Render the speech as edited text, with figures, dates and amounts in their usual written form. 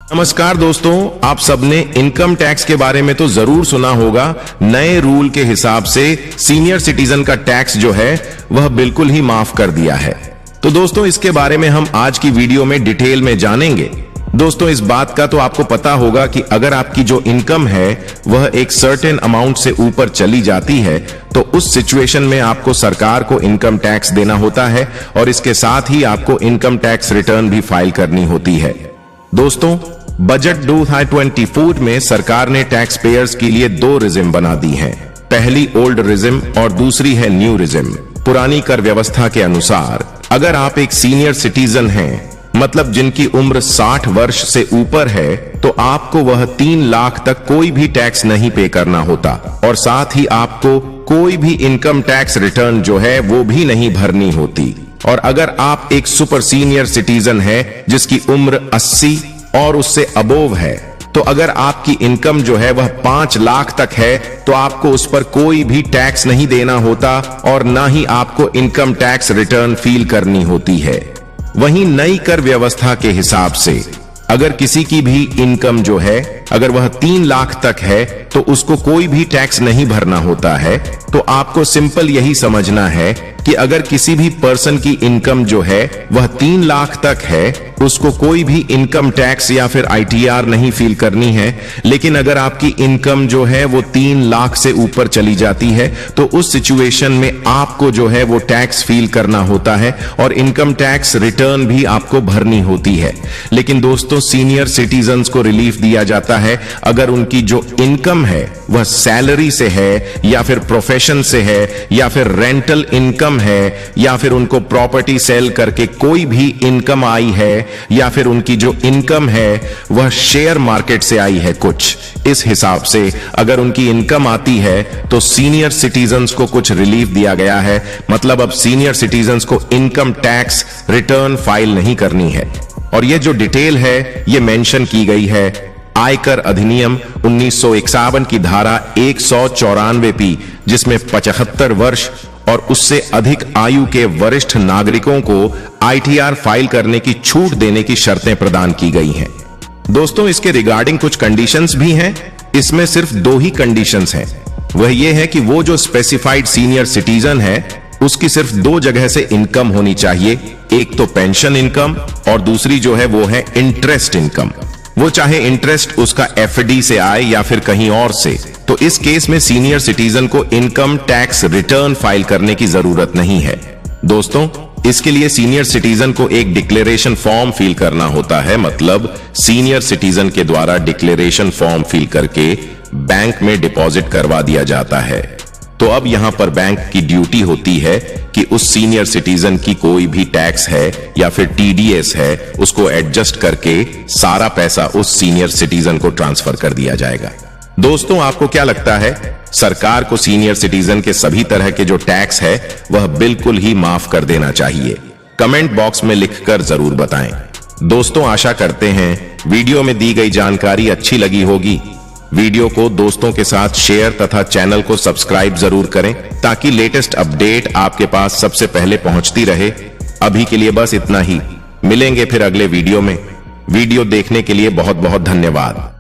नमस्कार दोस्तों, आप सबने इनकम टैक्स के बारे में तो जरूर सुना होगा। नए रूल के हिसाब से सीनियर सिटीजन का टैक्स जो है वह बिल्कुल ही माफ कर दिया है। तो दोस्तों इसके बारे में हम आज की वीडियो में डिटेल में जानेंगे। दोस्तों इस बात का तो आपको पता होगा कि अगर आपकी जो इनकम है वह एक सर्टेन अमाउंट से ऊपर चली जाती है तो उस सिचुएशन में आपको सरकार को इनकम टैक्स देना होता है और इसके साथ ही आपको इनकम टैक्स रिटर्न भी फाइल करनी होती है। दोस्तों बजट 2024 में सरकार ने टैक्स पेयर्स के लिए दो रिजिम बना दी हैं। पहली ओल्ड रिजिम और दूसरी है न्यू रिजिम। पुरानी कर व्यवस्था के अनुसार अगर आप एक सीनियर सिटीजन हैं, मतलब जिनकी उम्र 60 वर्ष से ऊपर है, तो आपको वह 3 लाख तक कोई भी टैक्स नहीं पे करना होता और साथ ही आपको कोई भी इनकम टैक्स रिटर्न जो है वो भी नहीं भरनी होती। और अगर आप एक सुपर सीनियर सिटीजन है जिसकी उम्र 80 और उससे अबोव है, तो अगर आपकी इनकम जो है वह 5 लाख तक है तो आपको उस पर कोई भी टैक्स नहीं देना होता और ना ही आपको इनकम टैक्स रिटर्न फील करनी होती है। वहीं नई कर व्यवस्था के हिसाब से अगर किसी की भी इनकम जो है अगर वह 3 लाख तक है तो उसको कोई भी टैक्स नहीं भरना होता है। तो आपको सिंपल यही समझना है कि अगर किसी भी पर्सन की इनकम जो है वह 3 लाख तक है, उसको कोई भी इनकम टैक्स या फिर ITR नहीं फील करनी है। लेकिन अगर आपकी इनकम जो है वो 3 लाख से ऊपर चली जाती है तो उस सिचुएशन में आपको जो है वो टैक्स फील करना होता है और इनकम टैक्स रिटर्न भी आपको भरनी होती है। लेकिन दोस्तों सीनियर सिटीजन्स को रिलीफ दिया जाता है अगर उनकी जो इनकम है वह सैलरी से है या फिर प्रोफेशन से है या फिर रेंटल इनकम है या फिर उनको प्रॉपर्टी सेल करके कोई भी इनकम आई है या फिर उनकी जो इनकम है वह शेयर मार्केट से आई है कुछ। इस हिसाब से अगर उनकी इनकम आती है तो सीनियर सिटीजन्स को कुछ रिलीफ दिया गया है। मतलब अब सीनियर सिटीजन्स को इनकम टैक्स रिटर्न फाइल नहीं करनी है। और ये जो डिटेल है ये मेंशन की गई है आयकर अधिनियम 1951 की धारा 194 जिसमें 75 वर्ष और उससे अधिक आयु के वरिष्ठ नागरिकों को ITR फाइल करने की छूट देने की शर्तें प्रदान की गई हैं। दोस्तों इसके रिगार्डिंग कुछ कंडीशंस भी हैं। इसमें सिर्फ 2 ही कंडीशंस हैं। वह यह है कि वो जो स्पेसिफाइड सीनियर सिटीजन है उसकी सिर्फ 2 जगह से इनकम होनी चाहिए। एक तो पेंशन इनकम और दूसरी जो है वो है इंटरेस्ट इनकम। वो चाहे इंटरेस्ट उसका FD से आए या फिर कहीं और से। तो इस केस में सीनियर सिटीजन को इनकम टैक्स रिटर्न फाइल करने की जरूरत नहीं है। दोस्तों इसके लिए सीनियर सिटीजन को एक डिक्लेरेशन फॉर्म फिल करना होता है। मतलब सीनियर सिटीजन के द्वारा डिक्लेरेशन फॉर्म फिल करके बैंक में डिपॉजिट करवा दिया जाता है। तो अब यहां पर बैंक की ड्यूटी होती है कि उस सीनियर सिटीजन की कोई भी टैक्स है या फिर TDS है उसको एडजस्ट करके सारा पैसा उस सीनियर सिटीजन को ट्रांसफर कर दिया जाएगा। दोस्तों आपको क्या लगता है, सरकार को सीनियर सिटीजन के सभी तरह के जो टैक्स है वह बिल्कुल ही माफ कर देना चाहिए? कमेंट बॉक्स में लिखकर जरूर बताएं। दोस्तों आशा करते हैं वीडियो में दी गई जानकारी अच्छी लगी होगी। वीडियो को दोस्तों के साथ शेयर तथा चैनल को सब्सक्राइब जरूर करें ताकि लेटेस्ट अपडेट आपके पास सबसे पहले पहुंचती रहे। अभी के लिए बस इतना ही। मिलेंगे फिर अगले वीडियो में। वीडियो देखने के लिए बहुत बहुत धन्यवाद।